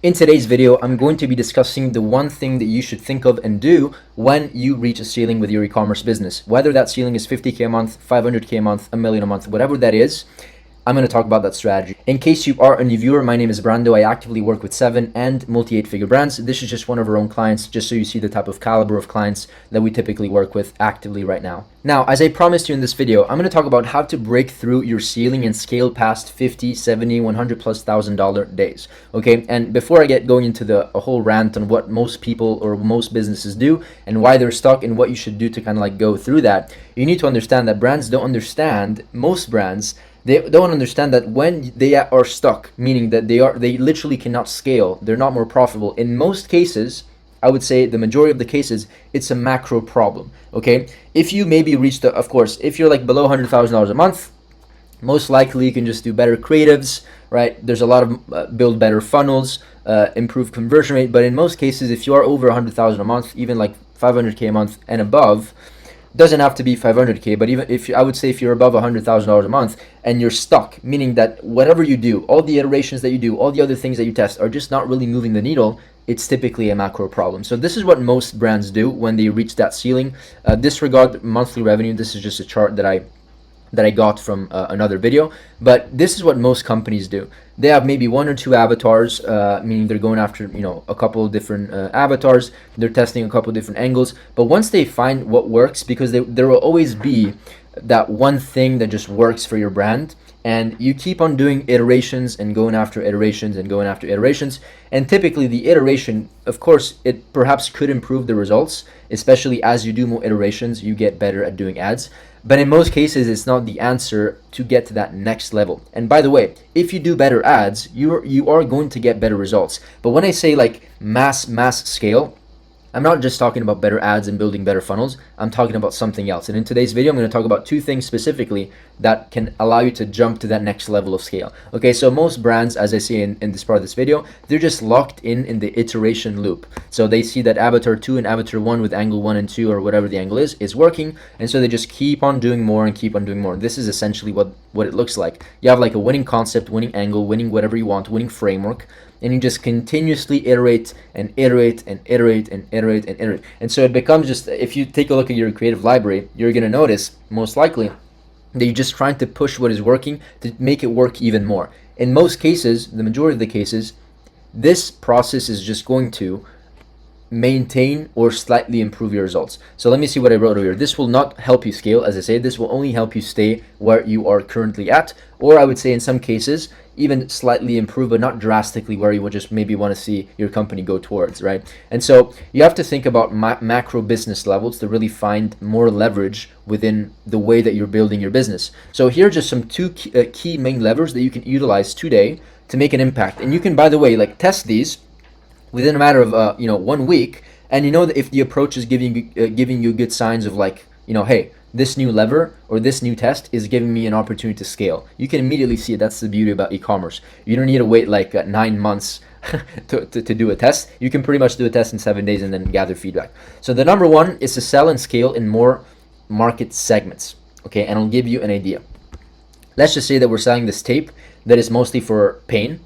In today's video, I'm going to be discussing the one thing that you should think of and do when you reach a ceiling with your e-commerce business. Whether that ceiling is 50K a month, 500K a month, a million a month, whatever that is, I'm going to talk about that strategy. In case you are a new viewer, my name is Brando. I actively work with 7 and multi-8-figure brands. This is just one of our own clients, just so you see the type of caliber of clients that we typically work with actively right now. Now, as I promised you in this video, I'm going to talk about how to break through your ceiling and scale past 50, 70, 100 plus $1,000 days. Okay, and before I get going into a whole rant on what most people or most businesses do and why they're stuck and what you should do to kind of like go through that, you need to understand that brands don't understand, most brands, they don't understand that when they are stuck, meaning that they literally cannot scale, they're not more profitable. In most cases, I would say the majority of the cases, it's a macro problem. Okay, if you maybe reach of course, if you're like below $100,000 a month, most likely you can just do better creatives, right? There's a lot of build better funnels, improve conversion rate. But in most cases, if you are over 100,000 a month, even like 500K a month and above, doesn't have to be 500K, but even if I would say if you're above $100,000 a month and you're stuck, meaning that whatever you do, all the iterations that you do, all the other things that you test are just not really moving the needle, it's typically a macro problem. So this is what most brands do when they reach that ceiling. Disregard monthly revenue. This is just a chart that I got from another video, but this is what most companies do. They have maybe 1 or 2 avatars, meaning they're going after a couple of different avatars. They're testing a couple of different angles, but once they find what works, because there will always be that one thing that just works for your brand, and you keep on doing iterations and going after iterations and going after iterations, and typically the iteration, of course, it perhaps could improve the results, especially as you do more iterations, you get better at doing ads. But in most cases, it's not the answer to get to that next level. And by the way, if you do better ads, you are going to get better results. But when I say like mass scale, I'm not just talking about better ads and building better funnels. I'm talking about something else. And in today's video, I'm going to talk about 2 things specifically that can allow you to jump to that next level of scale. Okay, so most brands, as I see in this part of this video, they're just locked in the iteration loop. So they see that avatar 2 and avatar 1 with angle 1 and 2 or whatever the angle is working. And so they just keep on doing more and keep on doing more. This is essentially what it looks like. You have like a winning concept, winning angle, winning whatever you want, winning framework, and you just continuously iterate and iterate and iterate and iterate and iterate. And so it becomes just, if you take a look at your creative library, you're going to notice most likely that you're just trying to push what is working to make it work even more. In most cases, the majority of the cases, this process is just going to maintain or slightly improve your results. So let me see what I wrote over here. This will not help you scale, as I say. This will only help you stay where you are currently at, or I would say in some cases even slightly improve, but not drastically where you would just maybe want to see your company go towards, right? And so you have to think about macro business levels to really find more leverage within the way that you're building your business. So here are just some 2 key main levers that you can utilize today to make an impact. And you can, by the way, like test these within a matter of 1 week, and you know that if the approach is giving you good signs of like, hey, this new lever or this new test is giving me an opportunity to scale, you can immediately see it. That's the beauty about e-commerce. You don't need to wait like 9 months to do a test. You can pretty much do a test in 7 days and then gather feedback. So the number 1 is to sell and scale in more market segments. Okay, and I'll give you an idea. Let's just say that we're selling this tape that is mostly for pain.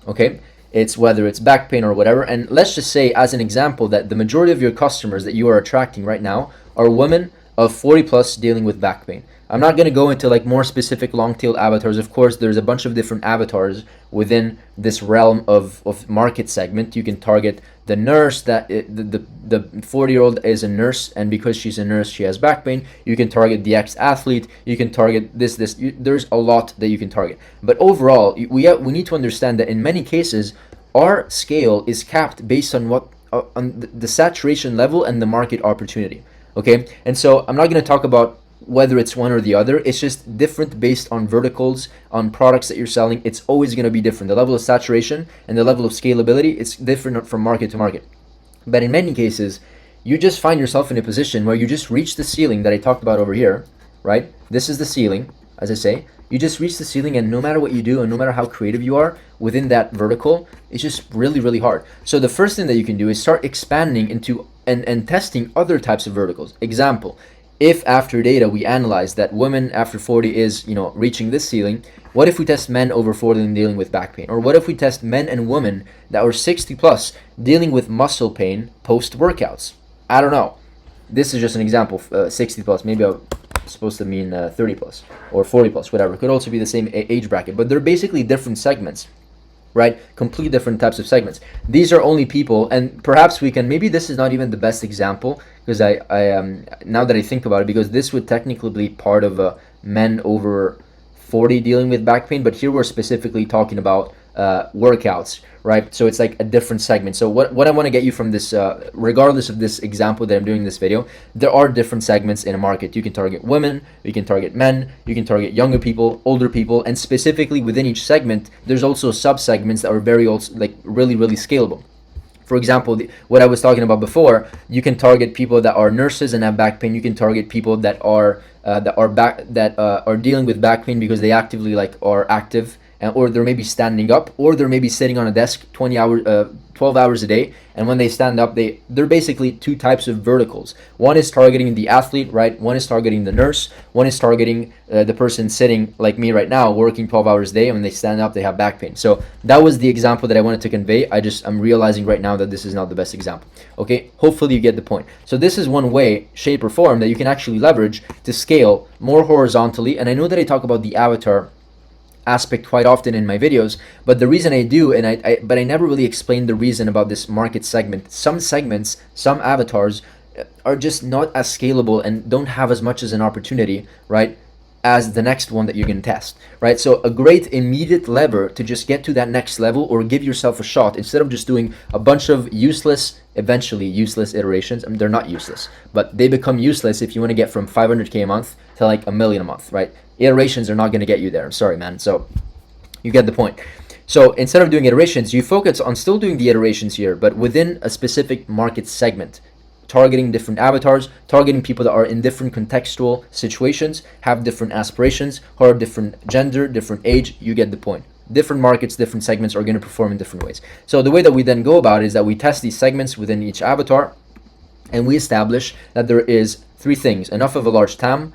Okay, it's whether it's back pain or whatever. And let's just say, as an example, that the majority of your customers that you are attracting right now are women of 40 plus dealing with back pain. I'm not going to go into like more specific long tail avatars. Of course, there's a bunch of different avatars within this realm of market segment. You can target the nurse, that the 40-year-old is a nurse, and because she's a nurse, she has back pain. You can target the ex-athlete. You can target this. There's a lot that you can target. But overall, we need to understand that in many cases, our scale is capped based on on the saturation level and the market opportunity. Okay, and so I'm not going to talk about whether it's one or the other. It's just different based on verticals, on products that you're selling. It's always going to be different. The level of saturation and the level of scalability, it's different from market to market. But in many cases, you just find yourself in a position where you just reach the ceiling that I talked about over here, right? This is the ceiling, as I say. You just reach the ceiling, and no matter what you do and no matter how creative you are within that vertical, it's just really, really hard. So the first thing that you can do is start expanding into and testing other types of verticals. Example, if after data we analyze that women after 40 is, reaching this ceiling, what if we test men over 40 and dealing with back pain? Or what if we test men and women that are 60 plus dealing with muscle pain post workouts? I don't know. This is just an example. 60 plus, maybe I'm supposed to mean 30 plus or 40 plus, whatever. It could also be the same age bracket, but they're basically different segments, right? Complete different types of segments. These are only people, and perhaps we can, maybe this is not even the best example, because I now that I think about it, because this would technically be part of men over 40 dealing with back pain, but here we're specifically talking about workouts, right? So it's like a different segment. So what I want to get you from this, regardless of this example that I'm doing in this video, there are different segments in a market. You can target women, you can target men, you can target younger people, older people, and specifically within each segment, there's also sub-segments that are very also like really scalable. For example, what I was talking about before, you can target people that are nurses and have back pain. You can target people that are dealing with back pain because they actively are active, or they're maybe standing up, or they're maybe sitting on a desk 12 hours a day, and when they stand up, they're basically two types of verticals. One is targeting the athlete, right? One is targeting the nurse. One is targeting the person sitting like me right now, working 12 hours a day, and when they stand up, they have back pain. So that was the example that I wanted to convey. I'm realizing right now that this is not the best example. Okay, hopefully you get the point. So this is one way, shape, or form that you can actually leverage to scale more horizontally. And I know that I talk about the avatar aspect quite often in my videos, but the reason I do, but I never really explained the reason about this market segment. Some segments, some avatars are just not as scalable and don't have as much as an opportunity, right, as the next one that you're going to test, right? So a great immediate lever to just get to that next level or give yourself a shot, instead of just doing a bunch of eventually useless iterations. I mean, they're not useless, but they become useless if you want to get from 500K a month to like $1 million a month, right? Iterations are not going to get you there. I'm sorry, man. So you get the point. So instead of doing iterations, you focus on still doing the iterations here, but within a specific market segment, targeting different avatars, targeting people that are in different contextual situations, have different aspirations, who are different gender, different age. You get the point. Different markets, different segments are going to perform in different ways. So the way that we then go about it is that we test these segments within each avatar, and we establish that there is three things: enough of a large TAM,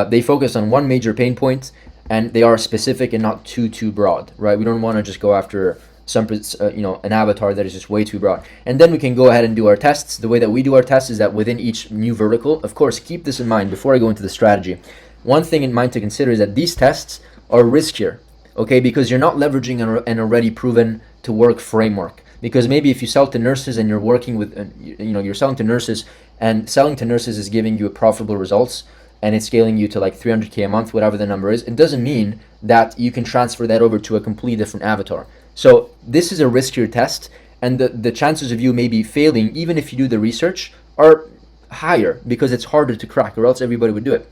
they focus on one major pain point, and they are specific and not too broad, right? We don't want to just go after some an avatar that is just way too broad. And then we can go ahead and do our tests. The way that we do our tests is that within each new vertical, of course, keep this in mind before I go into the strategy. One thing in mind to consider is that these tests are riskier, okay? Because you're not leveraging an already proven to work framework. Because maybe if you sell to nurses and you're working with, you're selling to nurses, and selling to nurses is giving you profitable results, and it's scaling you to like 300K a month, whatever the number is, it doesn't mean that you can transfer that over to a completely different avatar. So this is a riskier test, and the chances of you maybe failing, even if you do the research, are higher because it's harder to crack, or else everybody would do it.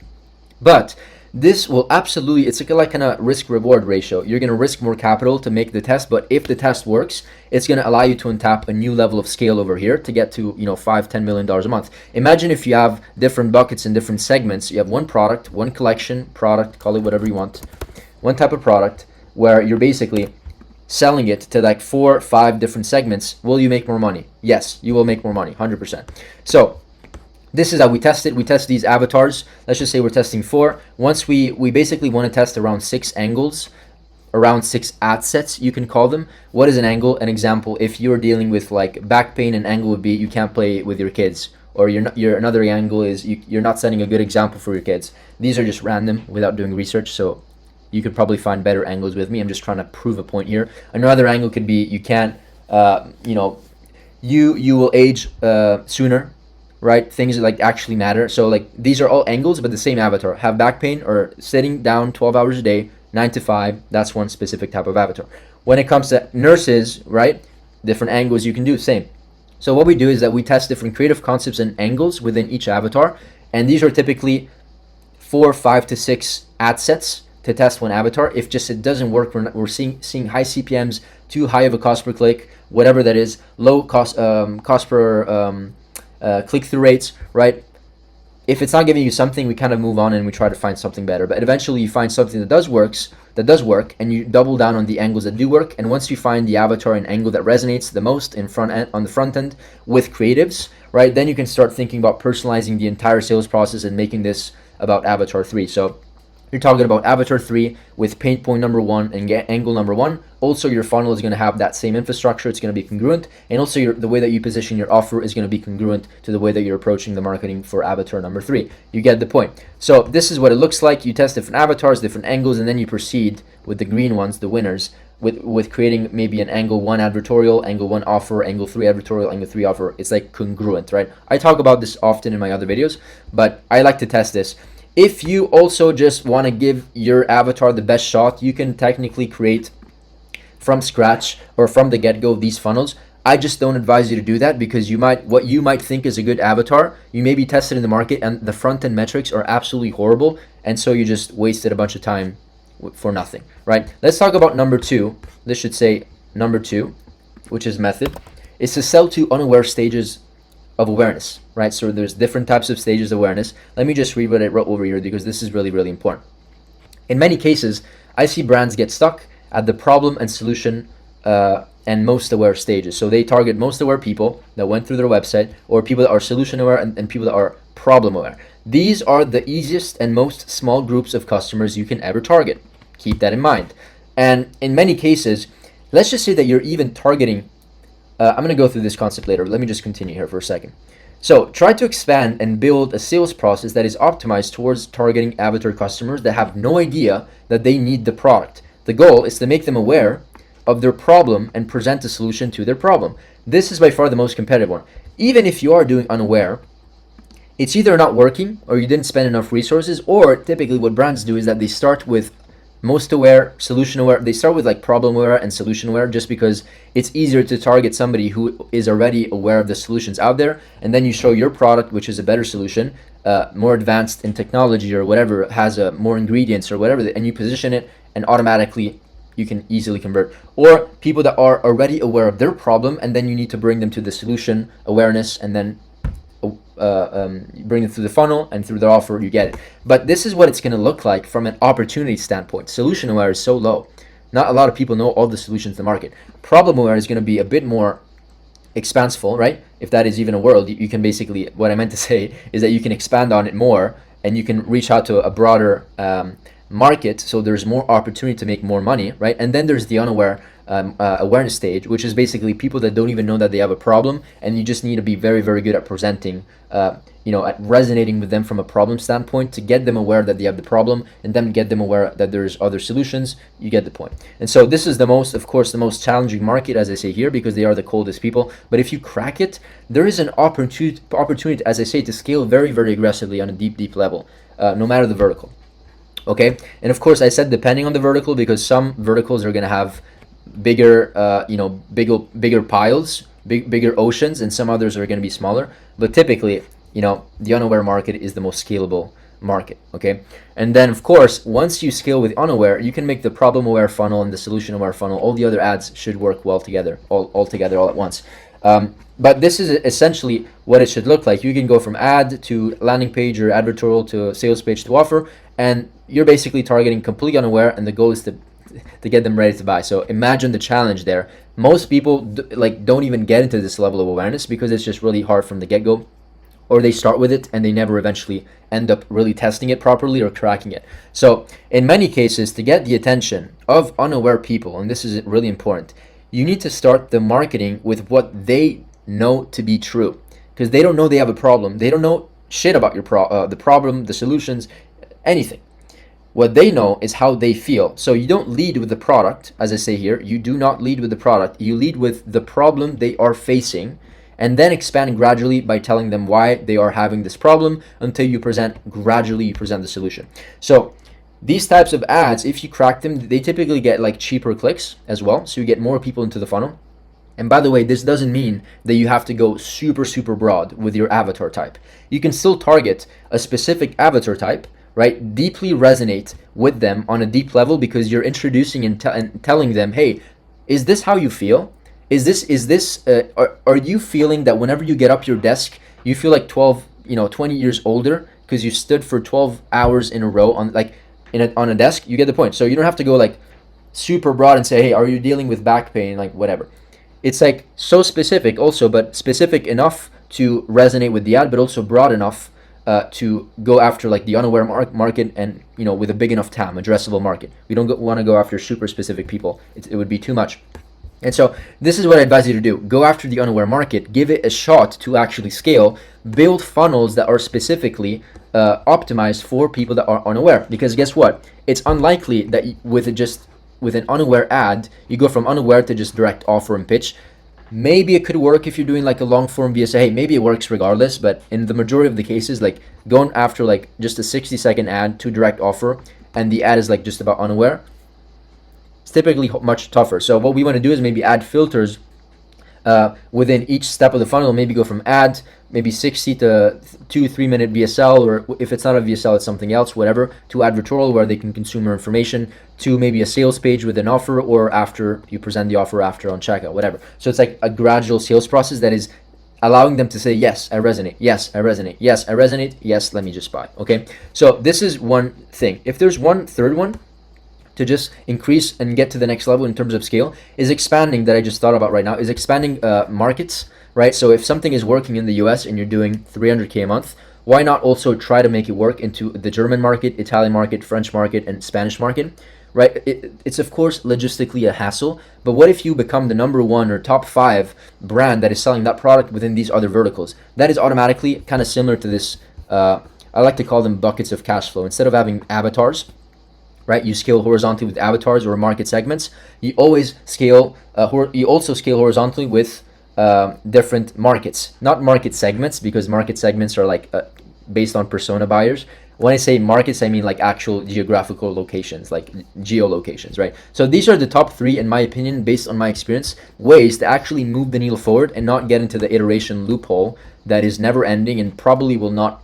But this will absolutely, it's like kind of risk-reward ratio. You're going to risk more capital to make the test, but if the test works, it's going to allow you to untap a new level of scale over here to get to, $5-10 million a month. Imagine if you have different buckets and different segments. You have one product, one collection product, call it whatever you want, one type of product where you're basically selling it to like 4 or 5 different segments. Will you make more money? Yes, you will make more money, 100%. So this is how we test it. We test these avatars. Let's just say we're testing 4. Once we basically want to test around 6 angles, around 6 ad sets, you can call them. What is an angle? An example, if you're dealing with like back pain, an angle would be you can't play with your kids, or another angle is you're not setting a good example for your kids. These are just random without doing research, so you could probably find better angles with me. I'm just trying to prove a point here. Another angle could be you can't, you will age sooner, right? Things that like actually matter. So like these are all angles, but the same avatar. Have back pain or sitting down 12 hours a day, 9 to 5. That's one specific type of avatar. When it comes to nurses, right? Different angles you can do, same. So what we do is that we test different creative concepts and angles within each avatar. And these are typically 4, 5 to 6 ad sets to test one avatar. If just it doesn't work, we're seeing high CPMs, too high of a cost per click, whatever that is, low cost per click-through rates, right? if it's not giving you something, we kind of move on and we try to find something better. But eventually you find something that does work, and you double down on the angles that do work. And once you find the avatar and angle that resonates the most on the front end with creatives, right, then you can start thinking about personalizing the entire sales process and making this about avatar 3. So you're talking about avatar 3 with paint point number 1 and angle number 1. Also, your funnel is going to have that same infrastructure. It's going to be congruent. And also, the way that you position your offer is going to be congruent to the way that you're approaching the marketing for avatar number 3. You get the point. So this is what it looks like. You test different avatars, different angles, and then you proceed with the green ones, the winners, with creating maybe an angle 1 advertorial, angle 1 offer, angle 3 advertorial, angle 3 offer. It's like congruent, right? I talk about this often in my other videos, but I like to test this. If you also just want to give your avatar the best shot, you can technically create from scratch or from the get-go these funnels. I just don't advise you to do that, because what you might think is a good avatar, you may be tested in the market and the front-end metrics are absolutely horrible, and so you just wasted a bunch of time for nothing, right? Let's talk about number 2. This should say number 2, which is method, is to sell to unaware stages of awareness, right? So there's different types of stages of awareness. Let me just read what I wrote over here, because this is really, really important. In many cases, I see brands get stuck at the problem and solution and most aware stages. So they target most aware people that went through their website, or people that are solution aware, and people that are problem aware. These are the easiest and most small groups of customers you can ever target. Keep that in mind. And in many cases, let's just say that you're even targeting I'm going to go through this concept later. Let me just continue here for a second. So try to expand and build a sales process that is optimized towards targeting avatar customers that have no idea that they need the product. The goal is to make them aware of their problem and present a solution to their problem. This is by far the most competitive one. Even if you are doing unaware, it's either not working, or you didn't spend enough resources, or typically what brands do is that they start with most aware, solution aware. They start with like problem aware and solution aware, just because it's easier to target somebody who is already aware of the solutions out there, and then you show your product, which is a better solution, more advanced in technology or whatever, has more ingredients or whatever, and you position it, and automatically you can easily convert. Or people that are already aware of their problem, and then you need to bring them to the solution awareness, and then bring them through the funnel, and through the offer you get it. But this is what it's going to look like from an opportunity standpoint. Solution aware is so low. Not a lot of people know all the solutions in the market. Problem aware is going to be a bit more expansive, right? If that is even a word, you can basically, what I meant to say is that you can expand on it more, and you can reach out to a broader market, so there's more opportunity to make more money, right? And then there's the unaware awareness stage, which is basically people that don't even know that they have a problem, and you just need to be very, very good at presenting, at resonating with them from a problem standpoint to get them aware that they have the problem, and then get them aware that there's other solutions. You get the point. And so this is of course, the most challenging market, as I say here, because they are the coldest people. But if you crack it, there is an opportunity, as I say, to scale very, very aggressively on a deep, deep level, no matter the vertical. Okay, and of course I said depending on the vertical, because some verticals are going to have bigger piles, bigger oceans, and some others are going to be smaller. But typically, the unaware market is the most scalable market. Okay, and then of course, once you scale with unaware, you can make the problem aware funnel and the solution aware funnel. All the other ads should work well together, all together, all at once. But this is essentially what it should look like. You can go from ad to landing page or advertorial to sales page to offer, and you're basically targeting completely unaware, and the goal is to get them ready to buy. So imagine the challenge there. Most people don't even get into this level of awareness, because it's just really hard from the get-go, or they start with it and they never eventually end up really testing it properly or cracking it. So in many cases, to get the attention of unaware people, and this is really important, you need to start the marketing with what they know to be true, because they don't know they have a problem. They don't know shit about your the problem, the solutions, anything. What they know is how they feel. So you don't lead with the product, as I say here. You do not lead with the product. You lead with the problem they are facing, and then expand gradually by telling them why they are having this problem, until you present the solution. So these types of ads, if you crack them, they typically get cheaper clicks as well. So you get more people into the funnel. And by the way, this doesn't mean that you have to go super, super broad with your avatar type. You can still target a specific avatar type, right? Deeply resonate with them on a deep level, because you're introducing and telling them, hey, is this how you feel? Are you feeling that whenever you get up your desk, you feel like 20 years older, because you stood for 12 hours in a row on like on a desk. You get the point. So you don't have to go like super broad and say, hey, are you dealing with back pain, like whatever. It's like so specific also, but specific enough to resonate with the ad, but also broad enough to go after like the unaware market, and with a big enough TAM, addressable market. We don't want to go after super specific people. It would be too much. And so this is what I advise you to do. Go after the unaware market, give it a shot to actually scale, build funnels that are specifically optimized for people that are unaware. Because guess what? It's unlikely that with an unaware ad, you go from unaware to just direct offer and pitch. Maybe it could work if you're doing like a long form VSA. Hey, maybe it works regardless, but in the majority of the cases, like going after like just a 60-second ad to direct offer, and the ad is like just about unaware, it's typically much tougher. So what we want to do is maybe add filters within each step of the funnel. Maybe go from ad, maybe 60 to 2-3 minute VSL, or if it's not a VSL, it's something else, whatever, to advertorial where they can consume more information, to maybe a sales page with an offer, or after you present the offer after on checkout, whatever. So it's like a gradual sales process that is allowing them to say, yes, I resonate, yes, I resonate, yes, I resonate, yes, let me just buy. Okay, so this is one thing. If there's one third one to just increase and get to the next level in terms of scale, is expanding, that I just thought about right now, is expanding markets, right? So if something is working in the US and you're doing 300K a month, why not also try to make it work into the German market, Italian market, French market, and Spanish market, right? It's of course logistically a hassle, but what if you become the number 1 or top 5 brand that is selling that product within these other verticals? That is automatically kind of similar to this, I like to call them buckets of cash flow. Instead of having avatars, right, you scale horizontally with avatars or market segments. You always scale, you also scale horizontally with different markets, not market segments, because market segments are like based on persona buyers. When I say markets, I mean like actual geographical locations, like geolocations, right? So these are the top 3, in my opinion, based on my experience, ways to actually move the needle forward and not get into the iteration loophole that is never ending and probably will not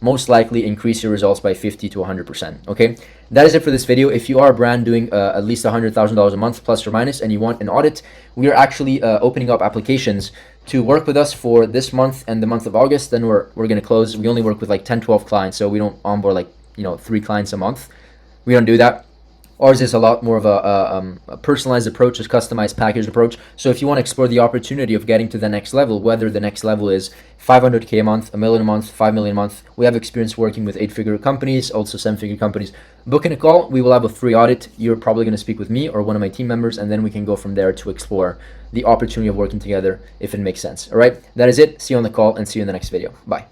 most likely increase your results by 50 to 100%. Okay, that is it for this video. If you are a brand doing at least $100,000 a month plus or minus, and you want an audit, we are actually opening up applications to work with us for this month and the month of August. Then we're going to close. We only work with like 10-12 clients, so we don't onboard like 3 clients a month. We don't do that. Ours is a lot more of a personalized approach, a customized packaged approach. So if you want to explore the opportunity of getting to the next level, whether the next level is 500K a month, $1 million a month, 5 million a month, we have experience working with 8-figure companies, also 7-figure companies. Book in a call. We will have a free audit. You're probably going to speak with me or one of my team members, and then we can go from there to explore the opportunity of working together if it makes sense. All right, that is it. See you on the call, and see you in the next video. Bye.